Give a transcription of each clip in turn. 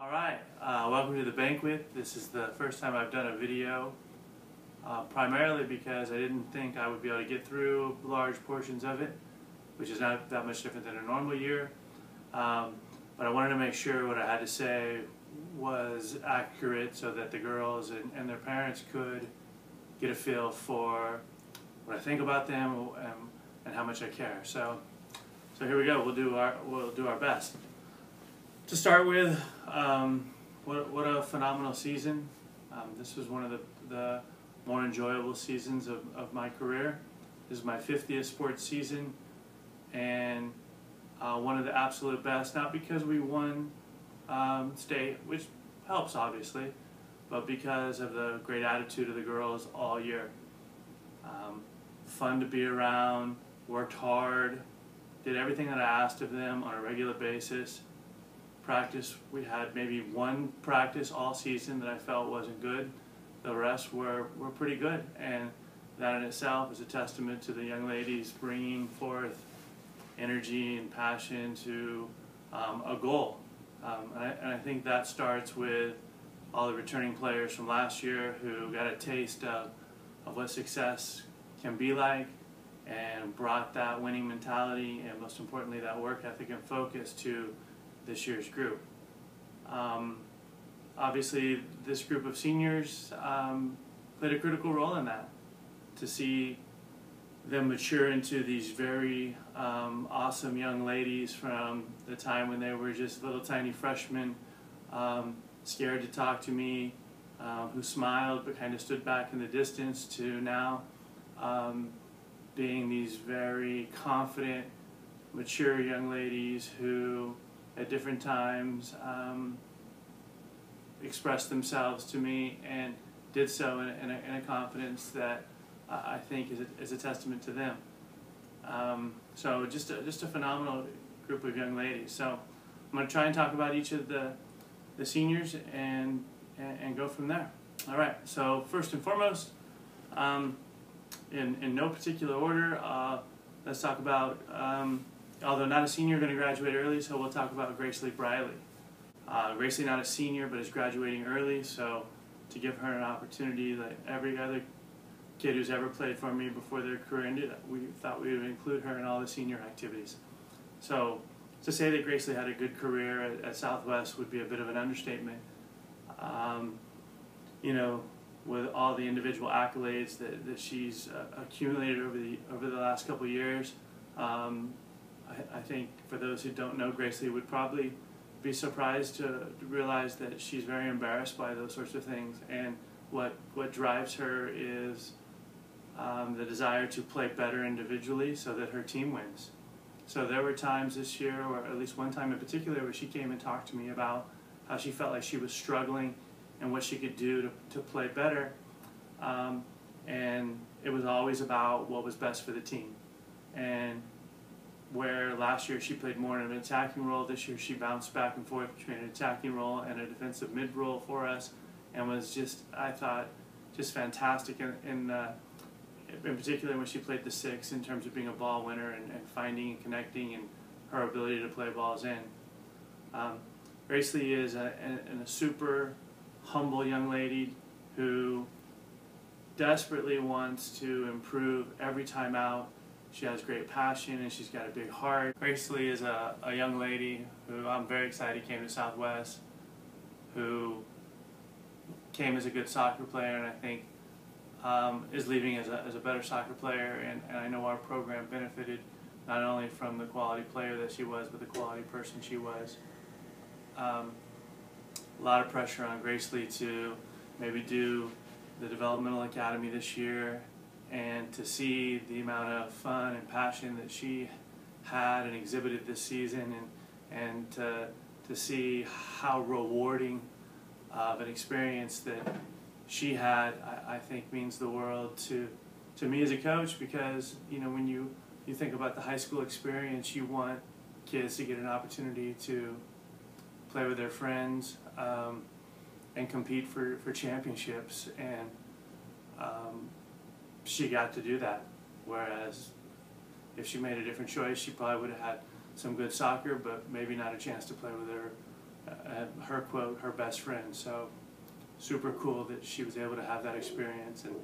Alright, welcome to the banquet. This is the first time I've done a video, primarily because I didn't think I would be able to get through large portions of it, which is not that much different than a normal year. But I wanted to make sure what I had to say was accurate so that the girls and their parents could get a feel for what I think about them and how much I care. So here we go. We'll do our best. To start with, what a phenomenal season. This was one of the more enjoyable seasons of my career. This is my 50th sports season, and one of the absolute best, not because we won state, which helps obviously, but because of the great attitude of the girls all year. Fun to be around, worked hard, did everything that I asked of them on a regular basis. Practice, we had maybe one practice all season that I felt wasn't good. The rest were pretty good, and that in itself is a testament to the young ladies bringing forth energy and passion to a goal. And I think that starts with all the returning players from last year who got a taste of what success can be like and brought that winning mentality and, most importantly, that work ethic and focus to this year's group. Obviously, this group of seniors played a critical role in that. To see them mature into these very awesome young ladies from the time when they were just little tiny freshmen, scared to talk to me, who smiled but kind of stood back in the distance, to now being these very confident, mature young ladies who at different times expressed themselves to me and did so in a confidence that I think is a testament to them. So just a phenomenal group of young ladies. So I'm going to try and talk about each of the seniors and go from there. All right. So first and foremost, in no particular order, let's talk about. Although not a senior, going to graduate early, so we'll talk about Grace Lee Briley. Grace Lee not a senior, but is graduating early, so to give her an opportunity like every other kid who's ever played for me before their career ended, we thought we would include her in all the senior activities. So to say that Grace Lee had a good career at Southwest would be a bit of an understatement. You know, with all the individual accolades that she's accumulated over the last couple of years. I think for those who don't know, Grace Lee would probably be surprised to realize that she's very embarrassed by those sorts of things, and what drives her is the desire to play better individually so that her team wins. So there were times this year, or at least one time in particular, where she came and talked to me about how she felt like she was struggling and what she could do to play better, and it was always about what was best for the team. And where last year she played more in an attacking role, this year she bounced back and forth between an attacking role and a defensive mid role for us, and was just, I thought, just fantastic in particular when she played the 6 in terms of being a ball winner and finding and connecting and her ability to play balls in. Grace Lee is a super humble young lady who desperately wants to improve every time out. She has great passion and she's got a big heart. Grace Lee is a young lady who I'm very excited came to Southwest, who came as a good soccer player, and I think is leaving as a better soccer player, and I know our program benefited not only from the quality player that she was, but the quality person she was. A lot of pressure on Grace Lee to maybe do the developmental academy this year, and to see the amount of fun and passion that she had and exhibited this season, and to see how rewarding of an experience that she had, I think means the world to me as a coach, because you know, when you think about the high school experience, you want kids to get an opportunity to play with their friends and compete for championships, and she got to do that, whereas if she made a different choice, she probably would have had some good soccer, but maybe not a chance to play with her quote, her best friend. So super cool that she was able to have that experience, and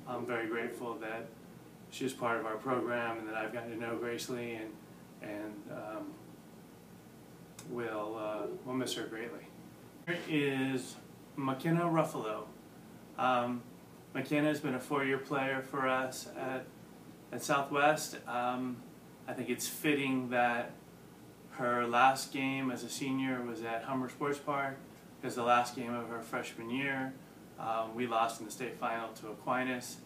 I'm very grateful that she was part of our program and that I've gotten to know Grace Lee, and we'll miss her greatly. Here is McKenna Ruffalo. McKenna has been a 4-year player for us at Southwest. I think it's fitting that her last game as a senior was at Hummer Sports Park, because the last game of her freshman year, we lost in the state final to Aquinas,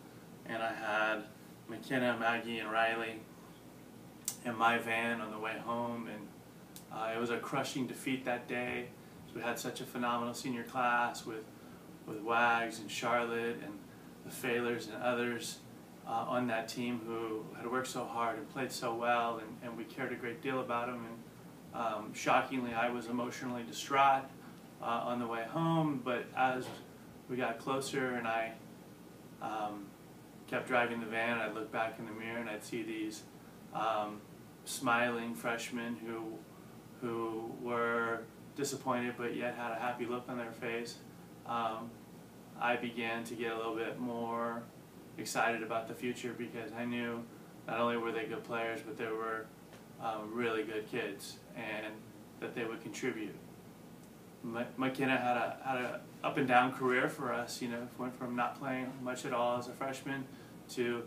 and I had McKenna, Maggie, and Riley in my van on the way home, and it was a crushing defeat that day. We had such a phenomenal senior class with Wags and Charlotte and the Failers and others on that team who had worked so hard and played so well, and we cared a great deal about them. And shockingly, I was emotionally distraught on the way home, but as we got closer and I kept driving the van, I'd look back in the mirror and I'd see these smiling freshmen who were disappointed but yet had a happy look on their face. I began to get a little bit more excited about the future, because I knew not only were they good players, but they were really good kids, and that they would contribute. McKenna had a up and down career for us. You know, went from not playing much at all as a freshman to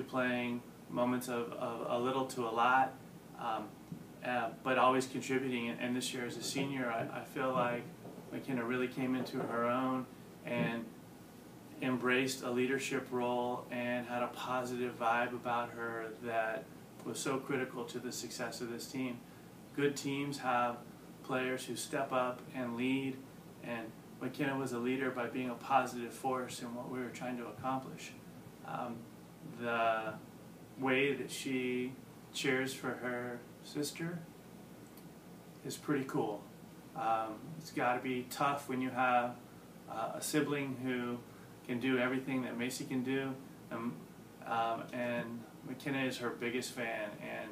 playing moments of a little to a lot, but always contributing. And this year as a senior, I feel like McKenna really came into her own and embraced a leadership role and had a positive vibe about her that was so critical to the success of this team. Good teams have players who step up and lead, and McKenna was a leader by being a positive force in what we were trying to accomplish. The way that she cheers for her sister is pretty cool. It's got to be tough when you have a sibling who can do everything that Macy can do, and McKenna is her biggest fan, and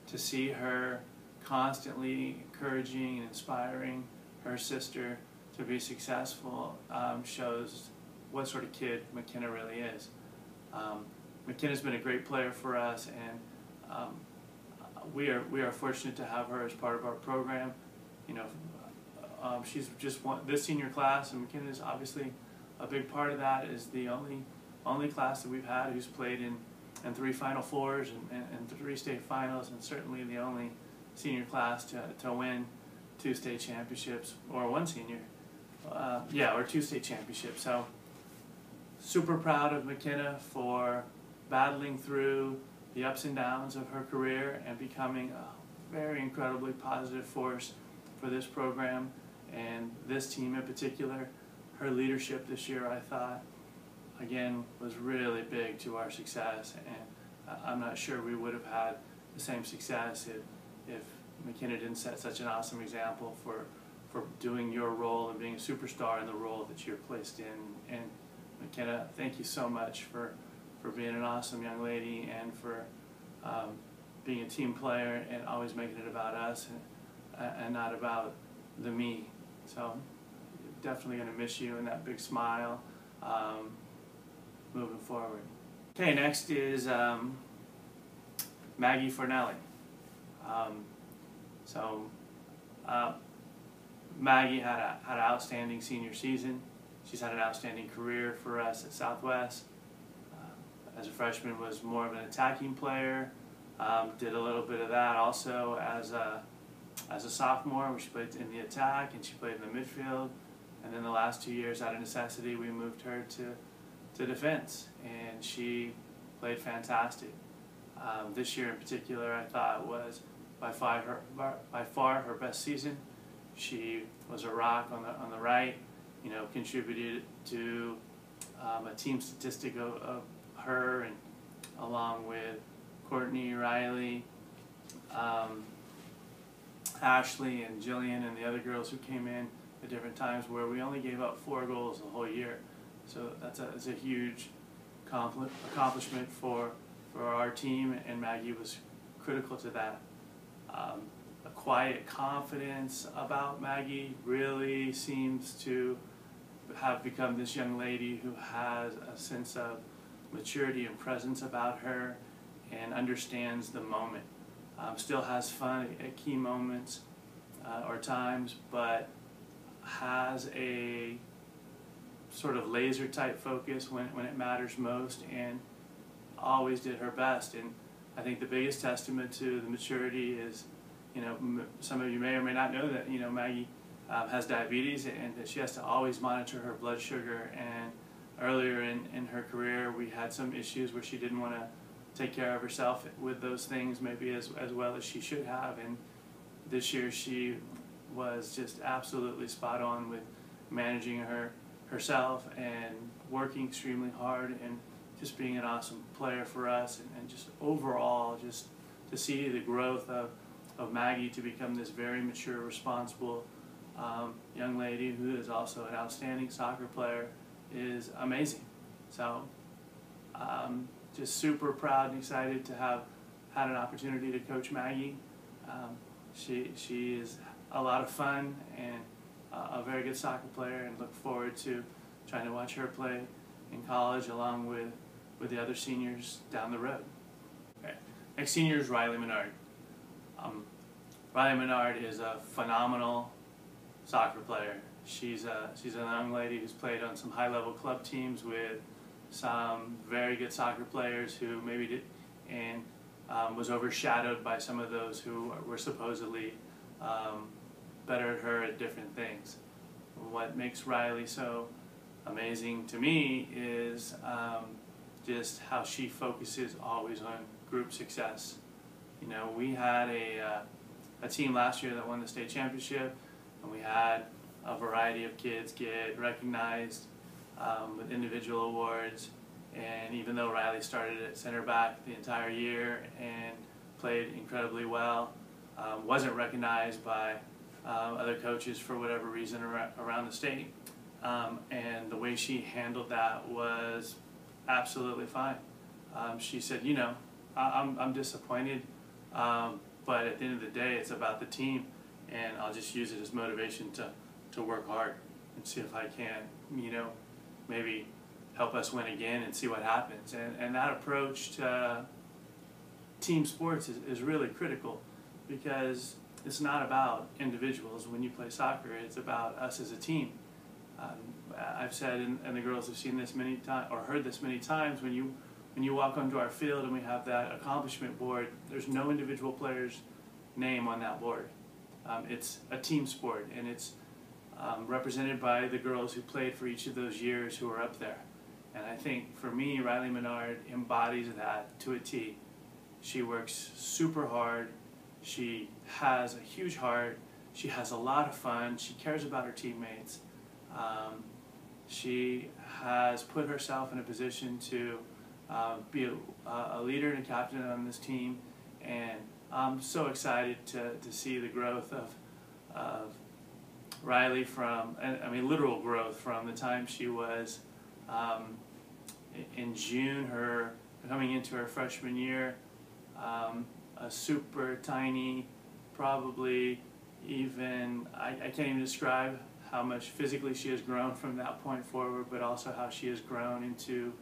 to see her constantly encouraging and inspiring her sister to be successful shows what sort of kid McKenna really is. McKenna's been a great player for us, and we are fortunate to have her as part of our program. You know, she's just this senior class, and McKenna is obviously a big part of that. Is the only class that we've had who's played in 3 Final Fours and 3 state finals, and certainly the only senior class to win 2 state championships, or 1 senior, or 2 state championships. So super proud of McKenna for battling through the ups and downs of her career and becoming a very incredibly positive force for this program and this team in particular. Her leadership this year, I thought, again, was really big to our success, and I'm not sure we would have had the same success if McKenna didn't set such an awesome example for doing your role and being a superstar in the role that you're placed in. And McKenna, thank you so much for being an awesome young lady, and for being a team player and always making it about us and not about the me. So definitely going to miss you and that big smile moving forward. Okay, next is Maggie Fornelli. Maggie had an outstanding senior season. She's had an outstanding career for us at Southwest. As a freshman, was more of an attacking player. Did a little bit of that also as a sophomore, where she played in the attack and she played in the midfield. And then the last 2 years, out of necessity, we moved her to defense, and she played fantastic. This year in particular, I thought was by far her best season. She was a rock on the right. You know, contributed to a team statistic of her, and along with Courtney, Riley, Ashley, and Jillian, and the other girls who came in at different times, where we only gave up 4 goals the whole year. So that's a huge accomplishment for our team, and Maggie was critical to that. a quiet confidence about Maggie. Really seems to have become this young lady who has a sense of maturity and presence about her and understands the moment. Still has fun at key moments or times, but has a sort of laser type focus when it matters most, and always did her best. And I think the biggest testament to the maturity is, some of you may or may not know that, Maggie has diabetes, and that she has to always monitor her blood sugar. And earlier in her career, we had some issues where she didn't want to take care of herself with those things maybe as well as she should have. And this year she was just absolutely spot on with managing herself and working extremely hard and just being an awesome player for us, and just overall just to see the growth of Maggie to become this very mature, responsible young lady who is also an outstanding soccer player is amazing. So just super proud and excited to have had an opportunity to coach Maggie. She is a lot of fun and a very good soccer player, and look forward to trying to watch her play in college along with the other seniors down the road. Okay. Next senior is Riley Menard. Riley Menard is a phenomenal soccer player. She's a young lady who's played on some high-level club teams with some very good soccer players who maybe did, and was overshadowed by some of those who were supposedly better at her at different things. What makes Riley so amazing to me is just how she focuses always on group success. We had a team last year that won the state championship, and we had a variety of kids get recognized with individual awards. And even though Riley started at center back the entire year and played incredibly well, wasn't recognized by other coaches for whatever reason around the state. And the way she handled that was absolutely fine. She said, I'm disappointed, but at the end of the day, it's about the team, and I'll just use it as motivation to work hard and see if I can, maybe help us win again and see what happens. And that approach to team sports is really critical, because it's not about individuals. When you play soccer, it's about us as a team. I've said, and the girls have seen this many times, or heard this many times, when you walk onto our field and we have that accomplishment board, there's no individual player's name on that board. It's a team sport, and it's represented by the girls who played for each of those years who are up there. And I think for me, Riley Menard embodies that to a T. She works super hard. She has a huge heart. She has a lot of fun. She cares about her teammates. She has put herself in a position to be a leader and a captain on this team, and I'm so excited to see the growth of Riley from, literal growth from the time she was in June, her coming into her freshman year, a super tiny, probably even, I can't even describe how much physically she has grown from that point forward, but also how she has grown into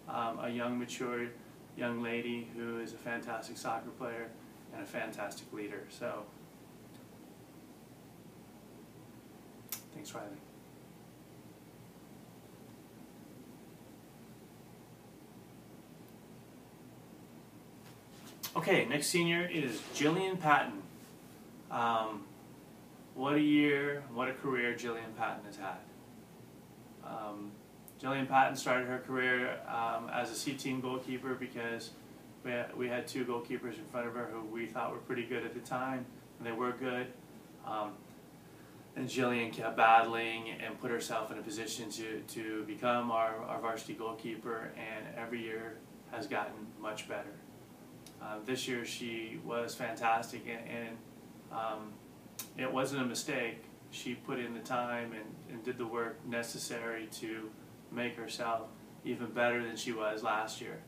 a young, mature young lady who is a fantastic soccer player and a fantastic leader. So, thanks, Riley. Okay, next senior is Jillian Patton. What a year, what a career Jillian Patton has had. Jillian Patton started her career as a C-team goalkeeper because we had two goalkeepers in front of her who we thought were pretty good at the time, and they were good. And Jillian kept battling and put herself in a position to become our varsity goalkeeper, and every year has gotten much better. This year she was fantastic, and it wasn't a mistake. She put in the time and did the work necessary to make herself even better than she was last year.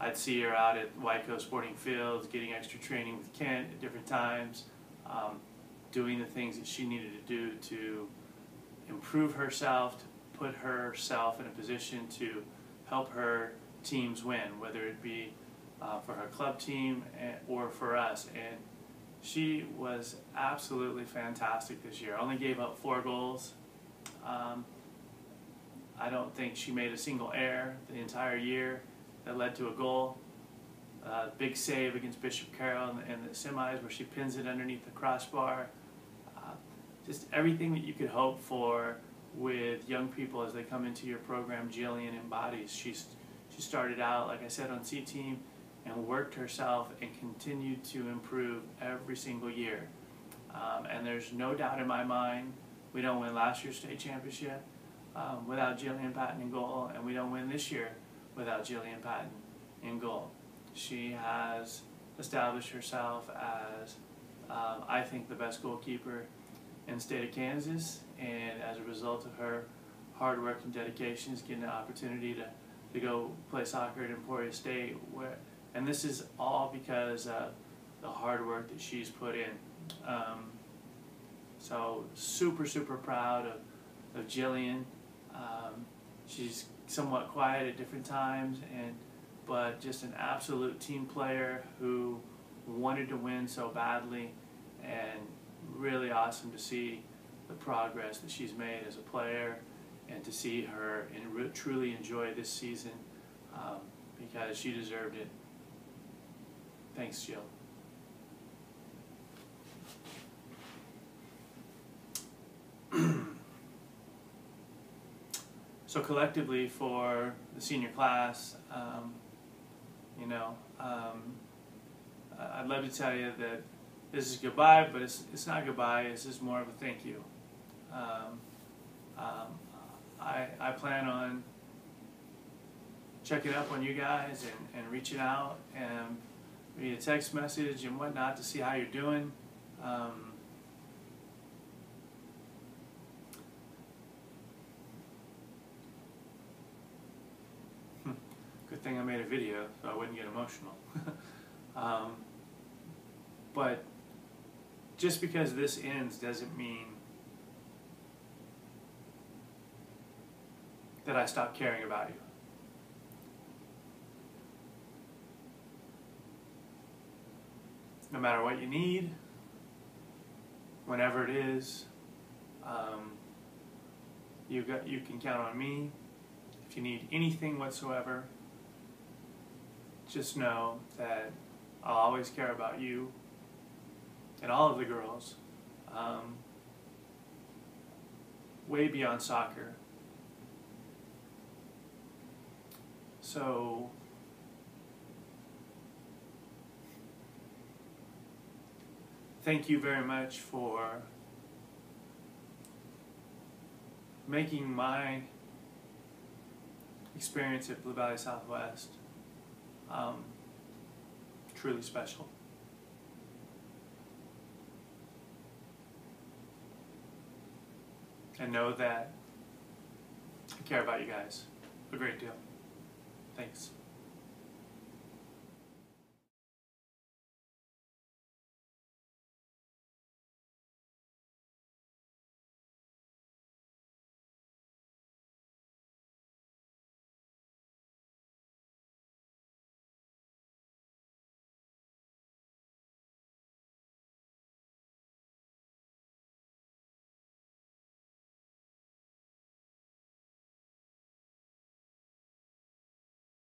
I'd see her out at Wyco Sporting Fields getting extra training with Kent at different times, doing the things that she needed to do to improve herself, to put herself in a position to help her teams win, whether it be for her club team or for us. And she was absolutely fantastic this year. Only gave up 4 goals. I don't think she made a single error the entire year that led to a goal. Big save against Bishop Carroll in the semis where she pins it underneath the crossbar. Just everything that you could hope for with young people as they come into your program, Jillian embodies. She started out, like I said, on C team and worked herself and continued to improve every single year. And there's no doubt in my mind we don't win last year's state championship without Jillian Patton in goal, and we don't win this year without Jillian Patton in goal. She has established herself as, I think, the best goalkeeper in the state of Kansas, and as a result of her hard work and dedication, is getting an opportunity to go play soccer at Emporia State. And this is all because of the hard work that she's put in. So super, super proud of Jillian. She's somewhat quiet at different times, but just an absolute team player who wanted to win so badly, and really awesome to see the progress that she's made as a player, and to see her and truly enjoy this season because she deserved it. Thanks, Jill. So collectively for the senior class, I'd love to tell you that this is goodbye, but it's not goodbye. It's just more of a thank you. I plan on checking up on you guys and reaching out and via text message and whatnot to see how you're doing. Good thing I made a video so I wouldn't get emotional. But just because this ends doesn't mean that I stop caring about you. No matter what you need, whenever it is, you can count on me. If you need anything whatsoever, just know that I'll always care about you and all of the girls, way beyond soccer. So thank you very much for making my experience at Blue Valley Southwest truly special. And know that I care about you guys a great deal. Thanks.